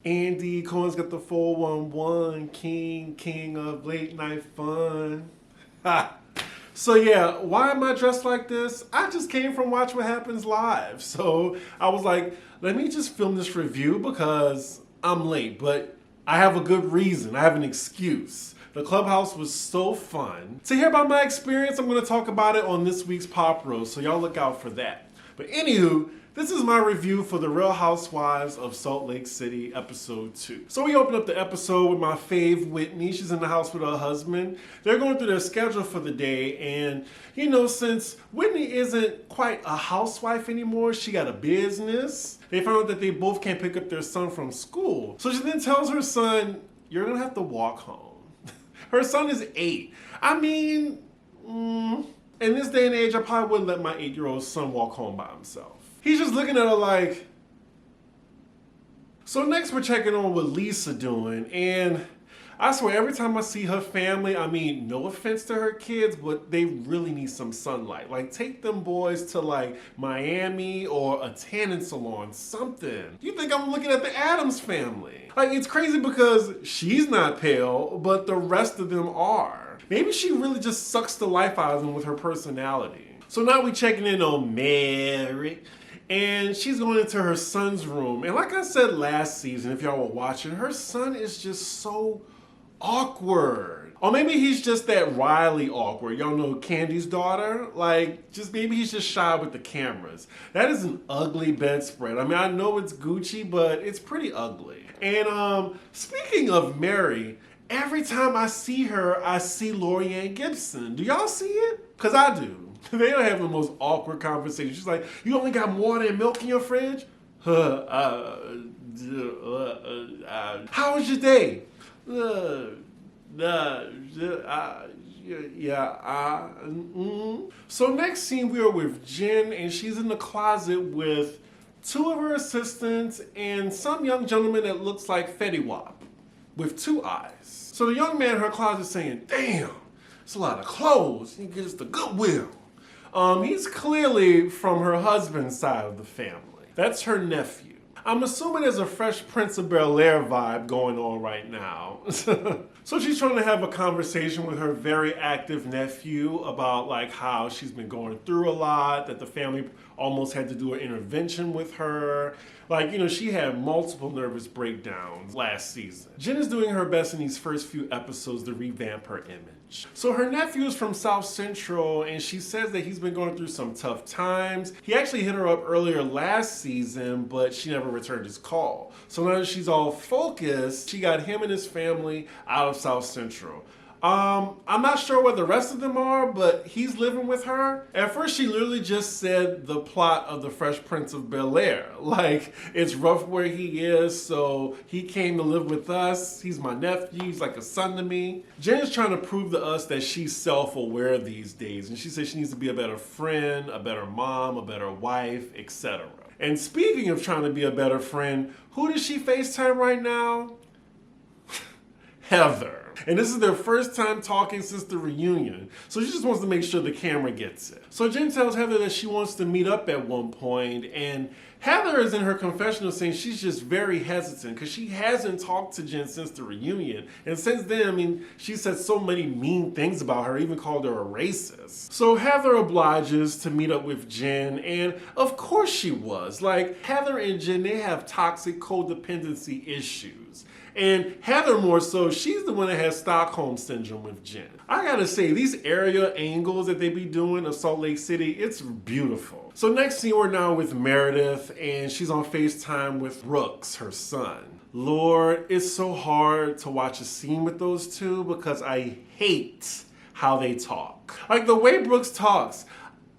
Andy Cohen's got the 411, king of late night fun. Ha. So yeah, why am I dressed like this? I just came from Watch What Happens Live. So I was like, let me just film this review because I'm late, but I have a good reason. I have an excuse. The Clubhouse was so fun. To hear about my experience, I'm gonna talk about it on this week's Pop Roast, so y'all look out for that. But anywho, this is my review for The Real Housewives of Salt Lake City, Episode 2. So we open up the episode with my fave, Whitney. She's in the house with her husband. They're going through their schedule for the day, and you know, since Whitney isn't quite a housewife anymore, she got a business. They found out that they both can't pick up their son from school. So she then tells her son, you're gonna have to walk home. Her son is 8. I mean, in this day and age, I probably wouldn't let my 8-year-old son walk home by himself. He's just looking at her like... So next we're checking on what Lisa doing, and I swear every time I see her family, I mean, no offense to her kids, but they really need some sunlight. Like, take them boys to like Miami or a tanning salon, something. You think I'm looking at the Addams family? Like, it's crazy because she's not pale, but the rest of them are. Maybe she really just sucks the life out of them with her personality. So now we checking in on Meredith. And she's going into her son's room. And like I said last season, if y'all were watching, her son is just so awkward. Or maybe he's just that Riley awkward. Y'all know Candy's daughter? Like, just maybe he's just shy with the cameras. That is an ugly bedspread. I mean, I know it's Gucci, but it's pretty ugly. And speaking of Mary, every time I see her, I see Lorianne Gibson. Do y'all see it? Because I do. They don't have the most awkward conversation. She's like, you only got water and milk in your fridge? How was your day? So next scene we are with Jen, and she's in the closet with 2 of her assistants and some young gentleman that looks like Fetty Wap with 2 eyes. So the young man in her closet is saying, damn, it's a lot of clothes. You get us the Goodwill. He's clearly from her husband's side of the family. That's her nephew. I'm assuming there's a Fresh Prince of Bel-Air vibe going on right now. So she's trying to have a conversation with her very active nephew about like how she's been going through a lot, that the family almost had to do an intervention with her. Like, you know, she had multiple nervous breakdowns last season. Jen is doing her best in these first few episodes to revamp her image. So her nephew is from South Central, and she says that he's been going through some tough times. He actually hit her up earlier last season, but she never returned his call. So now that she's all focused, she got him and his family out of South Central. I'm not sure where the rest of them are, but he's living with her. At first, she literally just said the plot of the Fresh Prince of Bel-Air. Like, it's rough where he is, so he came to live with us. He's my nephew. He's like a son to me. Jen is trying to prove to us that she's self-aware these days, and she says she needs to be a better friend, a better mom, a better wife, etc. And speaking of trying to be a better friend, who does she FaceTime right now? Heather. And this is their first time talking since the reunion. So she just wants to make sure the camera gets it. So Jen tells Heather that she wants to meet up at one point, and Heather is in her confessional saying she's just very hesitant because she hasn't talked to Jen since the reunion. And since then, I mean, she said so many mean things about her, even called her a racist. So Heather obliges to meet up with Jen, and of course she was. Like, Heather and Jen, they have toxic codependency issues. And Heather more so, she's the one that has Stockholm Syndrome with Jen. I gotta say, these area angles that they be doing of Salt Lake City, it's beautiful. So next scene, we're now with Meredith, and she's on FaceTime with Brooks, her son. Lord, it's so hard to watch a scene with those two because I hate how they talk. Like the way Brooks talks.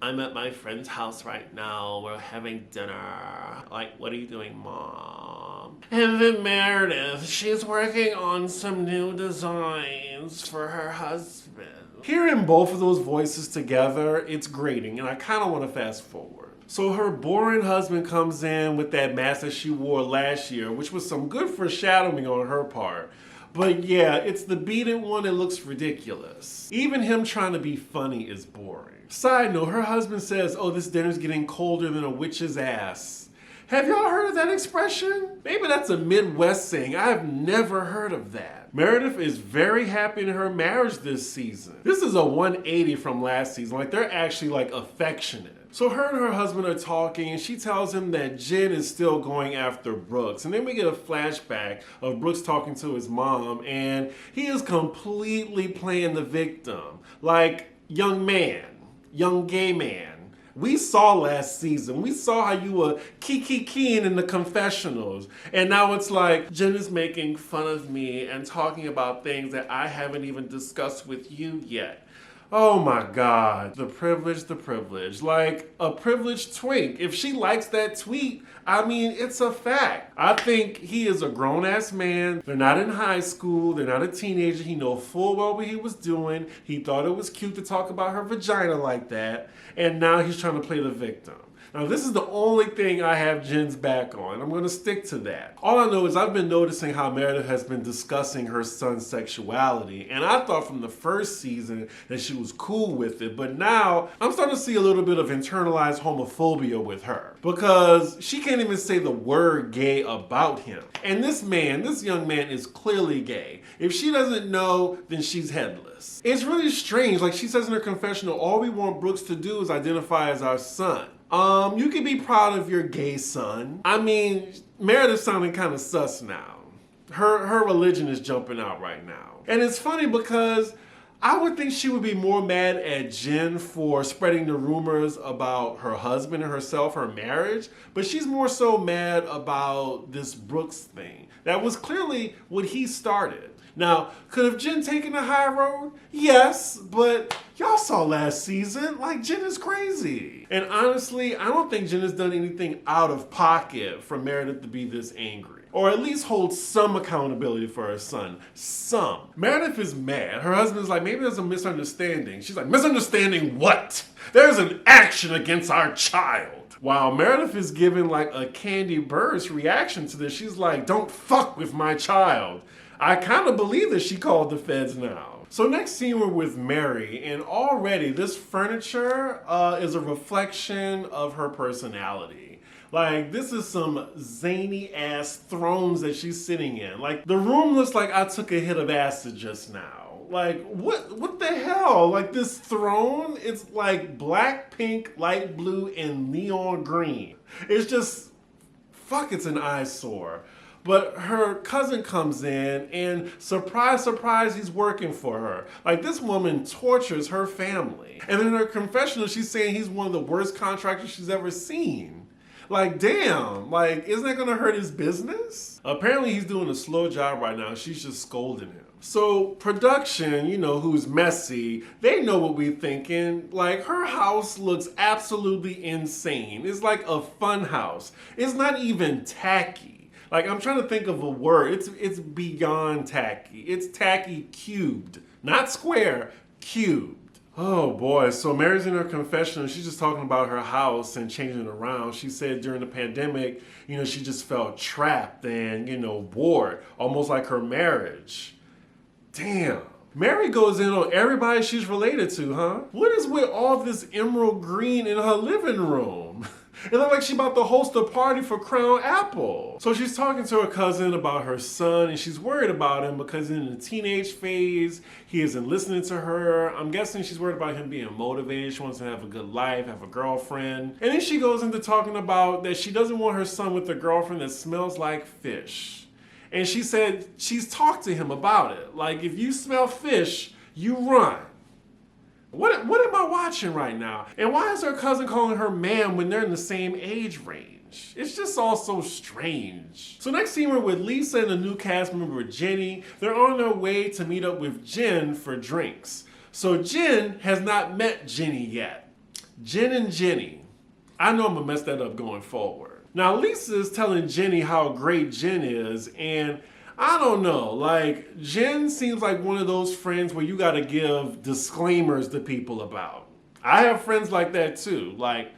I'm at my friend's house right now. We're having dinner. Like, what are you doing, Mom? And then Meredith, she's working on some new designs for her husband. Hearing both of those voices together, it's grating, and I kind of want to fast forward. So her boring husband comes in with that mask that she wore last year, which was some good foreshadowing on her part. But yeah, it's the beaded one that looks ridiculous. Even him trying to be funny is boring. Side note, her husband says, oh, this dinner's getting colder than a witch's ass. Have y'all heard of that expression? Maybe that's a Midwest saying. I've never heard of that. Meredith is very happy in her marriage this season. This is a 180 from last season. Like, they're actually like affectionate. So her and her husband are talking, and she tells him that Jen is still going after Brooks. And then we get a flashback of Brooks talking to his mom, and he is completely playing the victim. Like, young man, young gay man. We saw last season, we saw how you were kiki-keying in the confessionals. And now it's like, Jen is making fun of me and talking about things that I haven't even discussed with you yet. Oh my God, the privilege. Like a privileged twink. If she likes that tweet, I mean, it's a fact. I think he is a grown-ass man. They're not in high school. They're not a teenager. He knows full well what he was doing. He thought it was cute to talk about her vagina like that. And now he's trying to play the victim. Now, this is the only thing I have Jen's back on. I'm going to stick to that. All I know is I've been noticing how Meredith has been discussing her son's sexuality. And I thought from the first season that she was cool with it. But now I'm starting to see a little bit of internalized homophobia with her. Because she can't even say the word gay about him. And this young man is clearly gay. If she doesn't know, then she's headless. It's really strange. Like she says in her confessional, all we want Brooks to do is identify as our son. You can be proud of your gay son. I mean, Meredith's sounding kind of sus now. Her religion is jumping out right now. And it's funny because I would think she would be more mad at Jen for spreading the rumors about her husband and herself, her marriage, but she's more so mad about this Brooks thing. That was clearly what he started. Now, could have Jen taken the high road? Yes, but y'all saw last season, like Jen is crazy. And honestly, I don't think Jen has done anything out of pocket for Meredith to be this angry. Or at least hold some accountability for her son. Some. Meredith is mad. Her husband's like, maybe there's a misunderstanding. She's like, misunderstanding what? There's an action against our child. Wow, Meredith is giving like a Candy Burst reaction to this. She's like, don't fuck with my child. I kind of believe that she called the feds now. So next scene we're with Mary, and already this furniture is a reflection of her personality. Like, this is some zany ass thrones that she's sitting in. Like, the room looks like I took a hit of acid just now. Like, what the hell? Like, this throne, it's like black, pink, light blue, and neon green. It's just, fuck, it's an eyesore. But her cousin comes in and surprise, surprise, he's working for her. Like, this woman tortures her family. And in her confessional, she's saying he's one of the worst contractors she's ever seen. Like, damn, like, isn't that gonna hurt his business? Apparently he's doing a slow job right now. She's just scolding him. So production, you know, who's messy, they know what we're thinking. Like, her house looks absolutely insane. It's like a fun house. It's not even tacky. Like, I'm trying to think of a word. It's beyond tacky. It's tacky cubed. Not square, cubed. Oh boy, so Mary's in her confessional. She's just talking about her house and changing it around. She said during the pandemic, you know, she just felt trapped and, you know, bored. Almost like her marriage. Damn. Mary goes in on everybody she's related to, huh? What is with all this emerald green in her living room? It looked like she's about to host a party for Crown Apple. So she's talking to her cousin about her son, and she's worried about him because in the teenage phase, he isn't listening to her. I'm guessing she's worried about him being motivated. She wants to have a good life, have a girlfriend. And then she goes into talking about that she doesn't want her son with a girlfriend that smells like fish. And she said she's talked to him about it. Like, if you smell fish, you run. What am I watching right now? And why is her cousin calling her ma'am when they're in the same age range? It's just all so strange. So next scene we're with Lisa and a new cast member, Jenny. They're on their way to meet up with Jen for drinks. So Jen has not met Jenny yet. Jen and Jenny. I know I'm gonna mess that up going forward. Now Lisa is telling Jenny how great Jen is, and I don't know, like, Jen seems like one of those friends where you gotta give disclaimers to people about. I have friends like that too. Like,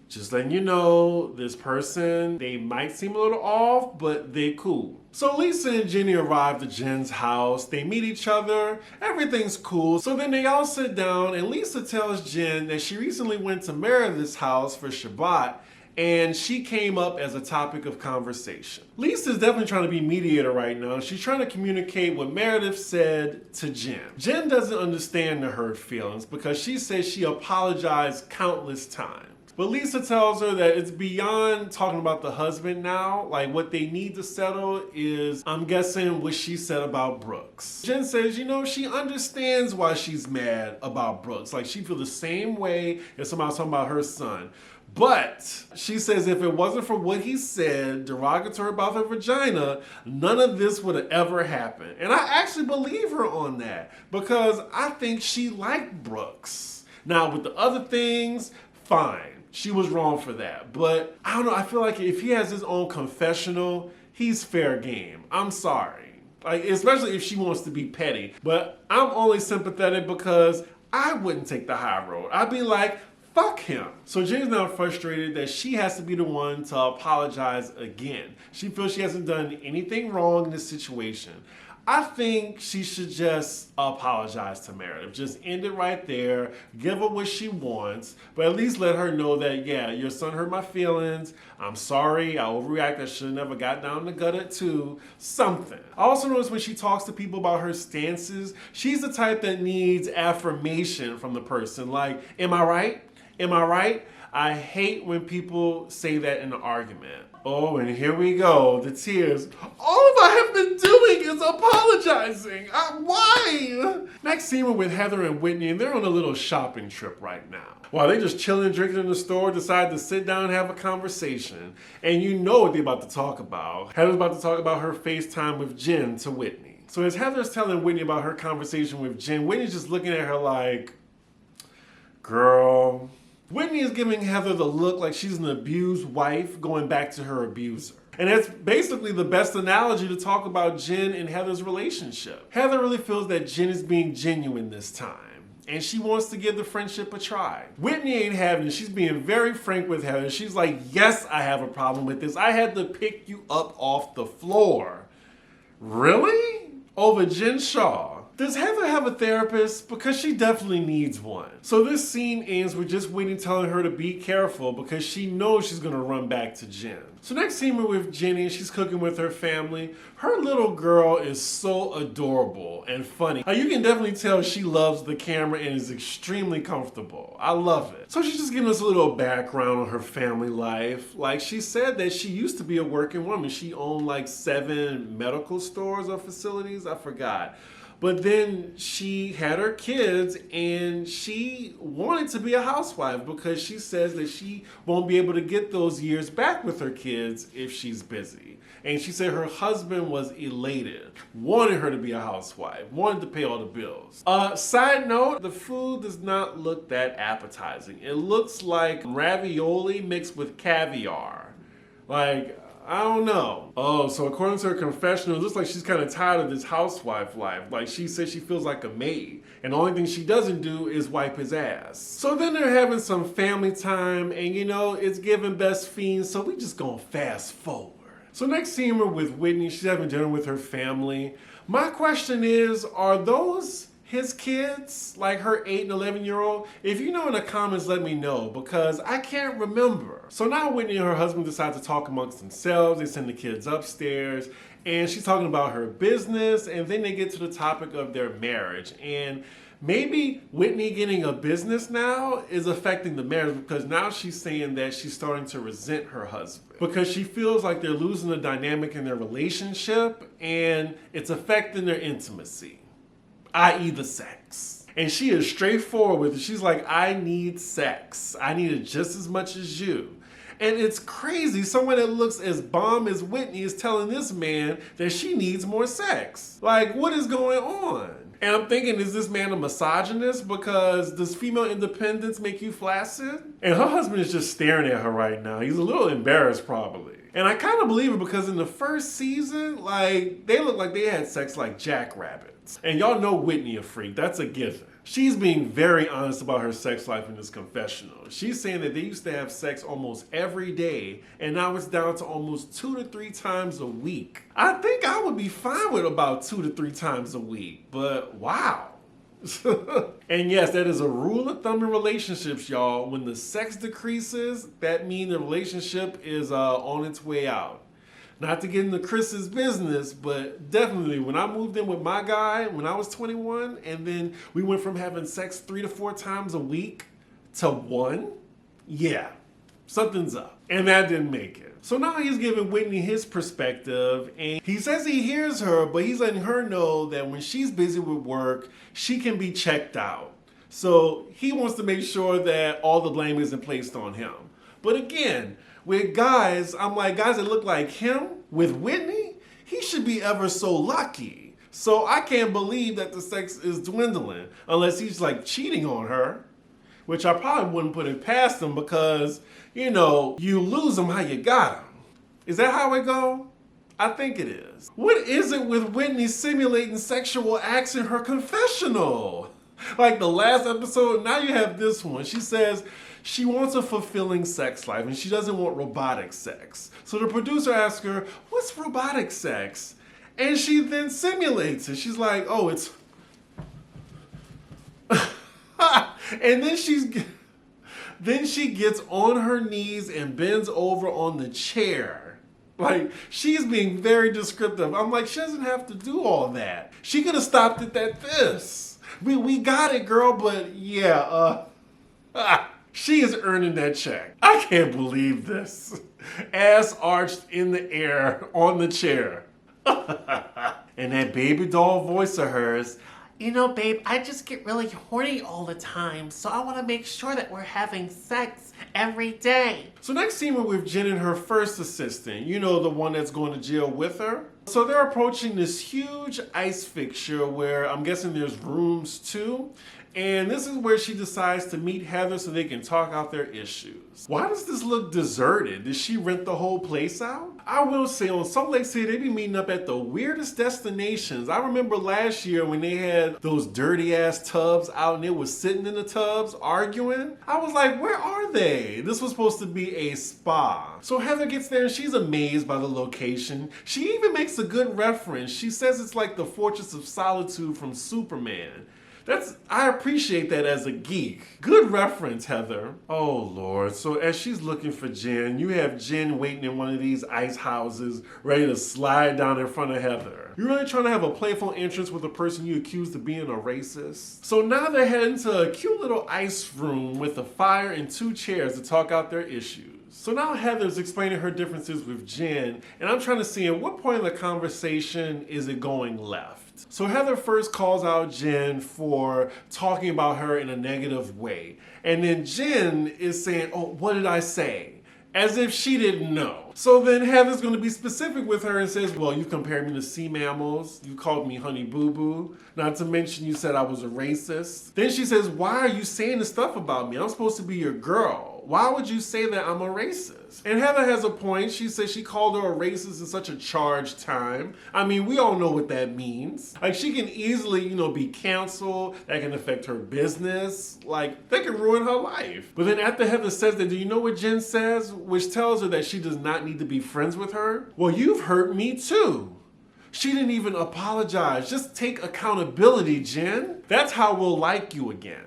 just letting you know, this person, they might seem a little off, but they cool. So Lisa and Jenny arrive at Jen's house. They meet each other. Everything's cool. So then they all sit down, and Lisa tells Jen that she recently went to Meredith's house for Shabbat, and she came up as a topic of conversation. Lisa's definitely trying to be mediator right now. She's trying to communicate what Meredith said to Jen. Jen doesn't understand the hurt feelings because she says she apologized countless times. But Lisa tells her that it's beyond talking about the husband now. Like, what they need to settle is, I'm guessing, what she said about Brooks. Jen says, she understands why she's mad about Brooks. Like, she feels the same way as somebody talking about her son. But she says if it wasn't for what he said, derogatory about her vagina, none of this would have ever happened. And I actually believe her on that because I think she liked Brooks. Now, with the other things, fine. She was wrong for that. But I don't know, I feel like if he has his own confessional, he's fair game. I'm sorry. Like, especially if she wants to be petty. But I'm only sympathetic because I wouldn't take the high road. I'd be like, fuck him. So Jen's now frustrated that she has to be the one to apologize again. She feels she hasn't done anything wrong in this situation. I think she should just apologize to Meredith. Just end it right there. Give her what she wants. But at least let her know that, yeah, your son hurt my feelings. I'm sorry. I overreacted. I should have never got down the gut at 2. Something. I also notice when she talks to people about her stances, she's the type that needs affirmation from the person. Like, am I right? Am I right? I hate when people say that in an argument. Oh, and here we go, the tears. All I have been doing is apologizing. Why? Next scene we're with Heather and Whitney, and they're on a little shopping trip right now. While they just chilling, drinking in the store, decide to sit down and have a conversation. And you know what they're about to talk about. Heather's about to talk about her FaceTime with Jen to Whitney. So as Heather's telling Whitney about her conversation with Jen, Whitney's just looking at her like, girl. Whitney is giving Heather the look like she's an abused wife going back to her abuser. And that's basically the best analogy to talk about Jen and Heather's relationship. Heather really feels that Jen is being genuine this time, and she wants to give the friendship a try. Whitney ain't having it. She's being very frank with Heather. She's like, yes, I have a problem with this. I had to pick you up off the floor. Really? Over Jen Shaw. Does Heather have a therapist? Because she definitely needs one. So this scene ends with just Whitney telling her to be careful because she knows she's gonna run back to Jen. So next scene we're with Jenny, she's cooking with her family. Her little girl is so adorable and funny. You can definitely tell she loves the camera and is extremely comfortable. I love it. So she's just giving us a little background on her family life. Like, she said that she used to be a working woman. She owned like 7 medical stores or facilities, I forgot. But then she had her kids and she wanted to be a housewife because she says that she won't be able to get those years back with her kids if she's busy. And she said her husband was elated, wanted her to be a housewife, wanted to pay all the bills. Side note, the food does not look that appetizing. It looks like ravioli mixed with caviar. Like, I don't know. Oh, so according to her confessional, it looks like she's kind of tired of this housewife life. Like, she says she feels like a maid, and the only thing she doesn't do is wipe his ass. So then they're having some family time, and it's giving best fiends, so we just gonna fast forward. So next scene we're with Whitney. She's having dinner with her family. My question is, are those his kids, like her 8 and 11-year-old? If you know in the comments, let me know, because I can't remember. So now Whitney and her husband decide to talk amongst themselves. They send the kids upstairs, and she's talking about her business, and then they get to the topic of their marriage. And maybe Whitney getting a business now is affecting the marriage, because now she's saying that she's starting to resent her husband because she feels like they're losing the dynamic in their relationship, and it's affecting their intimacy, i.e. the sex. And she is straightforward with it. She's like, I need sex. I need it just as much as you. And it's crazy. Someone that looks as bomb as Whitney is telling this man that she needs more sex. Like, what is going on? And I'm thinking, is this man a misogynist? Because does female independence make you flaccid? And her husband is just staring at her right now. He's a little embarrassed probably. And I kind of believe it because in the first season, like, they look like they had sex like jackrabbits. And y'all know Whitney a freak. That's a given. She's being very honest about her sex life in this confessional. She's saying that they used to have sex almost every day, and now it's down to almost 2 to 3 times a week. I think I would be fine with about 2 to 3 times a week, but wow. And yes, that is a rule of thumb in relationships, y'all. When the sex decreases, that means the relationship is on its way out. Not to get into Chris's business, but definitely when I moved in with my guy when I was 21, and then we went from having sex 3 to 4 times a week to 1, yeah, something's up. And that didn't make it. So now he's giving Whitney his perspective, and he says he hears her, but he's letting her know that when she's busy with work, she can be checked out. So he wants to make sure that all the blame isn't placed on him. But again, with guys, I'm like, guys that look like him with Whitney, he should be ever so lucky. So I can't believe that the sex is dwindling unless he's like cheating on her, which I probably wouldn't put it past him because, you know, you lose them how you got them. Is that how it go? I think it is. What is it with Whitney simulating sexual acts in her confessional? Like the last episode, now you have this one. She says she wants a fulfilling sex life and she doesn't want robotic sex. So the producer asks her, what's robotic sex? And she then simulates it. She's like, oh, it's... And then she gets on her knees and bends over on the chair. Like, she's being very descriptive. I'm like, she doesn't have to do all that. She could have stopped it at this. We got it, girl, but yeah, she is earning that check. I can't believe this. Ass arched in the air on the chair. And that baby doll voice of hers, you know, babe, I just get really horny all the time, so I want to make sure that we're having sex every day. So next scene we're with Jen and her first assistant, you know, the one that's going to jail with her. So they're approaching this huge ice fixture where I'm guessing there's rooms too. And this is where she decides to meet Heather so they can talk out their issues. Why does this look deserted? Did she rent the whole place out? I will say on Salt Lake City, they be meeting up at the weirdest destinations. I remember last year when they had those dirty ass tubs out and they was sitting in the tubs arguing. I was like, where are they? This was supposed to be a spa. So Heather gets there and she's amazed by the location. She even makes a good reference. She says it's like the Fortress of Solitude from Superman. I appreciate that as a geek. Good reference, Heather. Oh, Lord. So as she's looking for Jen, you have Jen waiting in one of these ice houses, ready to slide down in front of Heather. You're really trying to have a playful entrance with a person you accused of being a racist? So now they're heading to a cute little ice room with a fire and 2 chairs to talk out their issues. So now Heather's explaining her differences with Jen, and I'm trying to see at what point in the conversation is it going left. So Heather first calls out Jen for talking about her in a negative way. And then Jen is saying, oh, what did I say? As if she didn't know. So then Heather's going to be specific with her and says, well, you compared me to sea mammals. You called me honey boo boo. Not to mention you said I was a racist. Then she says, why are you saying this stuff about me? I'm supposed to be your girl. Why would you say that I'm a racist? And Heather has a point. She says she called her a racist in such a charged time. I mean, we all know what that means. Like, she can easily, be canceled. That can affect her business. Like, that can ruin her life. But then after Heather says that, do you know what Jen says? Which tells her that she does not need to be friends with her. Well, you've hurt me too. She didn't even apologize. Just take accountability, Jen. That's how we'll like you again.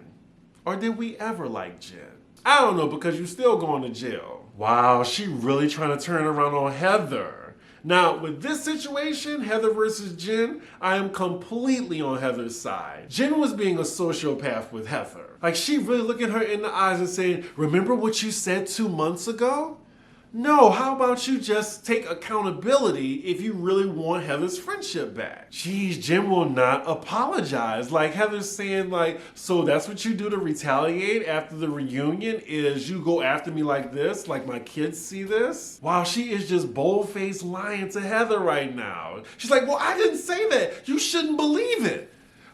Or did we ever like Jen? I don't know, because you're still going to jail. Wow, she really trying to turn around on Heather. Now, with this situation, Heather versus Jen, I am completely on Heather's side. Jen was being a sociopath with Heather. Like, she really looking her in the eyes and saying, remember what you said 2 months ago? No, how about you just take accountability if you really want Heather's friendship back? Jeez, Jen will not apologize. Like, Heather's saying, like, so that's what you do to retaliate after the reunion is you go after me like this, like my kids see this? Wow, she is just bold-faced lying to Heather right now. She's like, well, I didn't say that. You shouldn't believe it.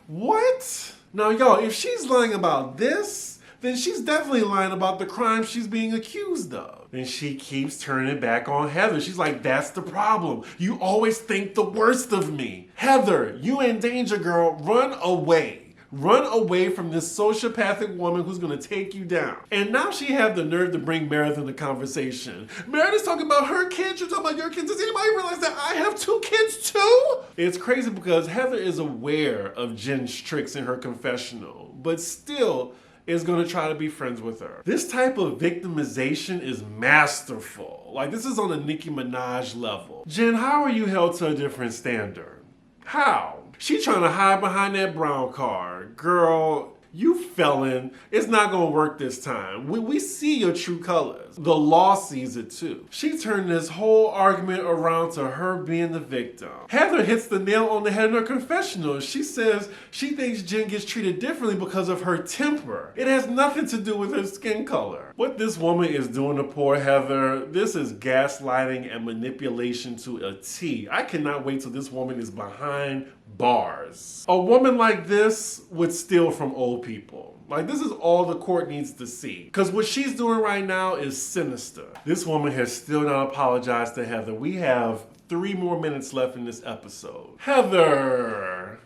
What? Now, y'all, if she's lying about this, then she's definitely lying about the crime she's being accused of. And she keeps turning it back on Heather. She's like, that's the problem. You always think the worst of me. Heather, you in danger, girl. Run away. Run away from this sociopathic woman who's gonna take you down. And now she had the nerve to bring Meredith in the conversation. Meredith's talking about her kids, you're talking about your kids. Does anybody realize that I have 2 kids too? It's crazy because Heather is aware of Jen's tricks in her confessional, but still is gonna try to be friends with her. This type of victimization is masterful. Like, this is on a Nicki Minaj level. Jen, how are you held to a different standard? How? She trying to hide behind that brown card. Girl, you felon, it's not gonna work this time. We see your true colors. The law sees it too. She turned this whole argument around to her being the victim. Heather hits the nail on the head in her confessional. She says she thinks Jen gets treated differently because of her temper. It has nothing to do with her skin color. What this woman is doing to poor Heather, this is gaslighting and manipulation to a T. I cannot wait till this woman is behind bars. A woman like this would steal from old people. Like, this is all the court needs to see. Because what she's doing right now is sinister. This woman has still not apologized to Heather. We have 3 more minutes left in this episode. Heather,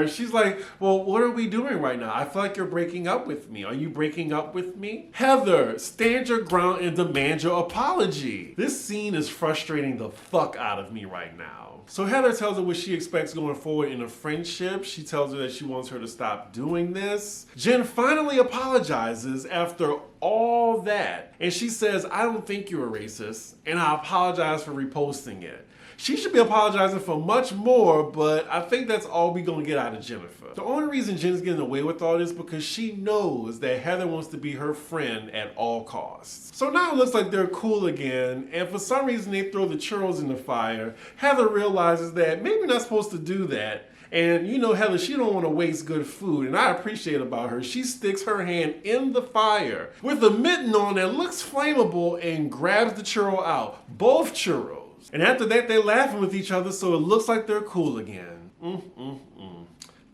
she's like, well, what are we doing right now? I feel like you're breaking up with me. Are you breaking up with me? Heather, stand your ground and demand your apology. This scene is frustrating the fuck out of me right now. So Heather tells her what she expects going forward in a friendship. She tells her that she wants her to stop doing this. Jen finally apologizes after all that. And she says, I don't think you're a racist, and I apologize for reposting it. She should be apologizing for much more, but I think that's all we're gonna get out of Jennifer. The only reason Jen's getting away with all this because she knows that Heather wants to be her friend at all costs. So now it looks like they're cool again, and for some reason they throw the churros in the fire. Heather realizes that maybe not supposed to do that. And you know Heather, she don't want to waste good food, and I appreciate about her. She sticks her hand in the fire with a mitten on that looks flammable and grabs the churro out. Both churros. And after that, they're laughing with each other, so it looks like they're cool again.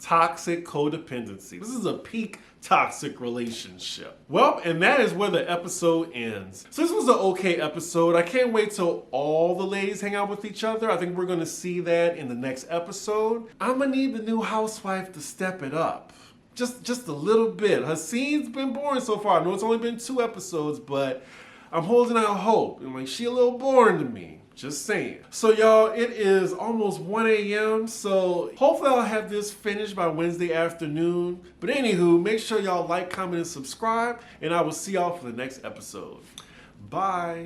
Toxic codependency. This is a peak toxic relationship. Well, and that is where the episode ends. So this was an okay episode. I can't wait till all the ladies hang out with each other. I think we're gonna see that in the next episode. I'm gonna need the new housewife to step it up. Just a little bit. Her scene's been boring so far. I know it's only been 2 episodes, but I'm holding out hope. And like, she a little boring to me. Just saying. So y'all, it is almost 1 a.m. So hopefully I'll have this finished by Wednesday afternoon. But anywho, make sure y'all like, comment, and subscribe. And I will see y'all for the next episode. Bye.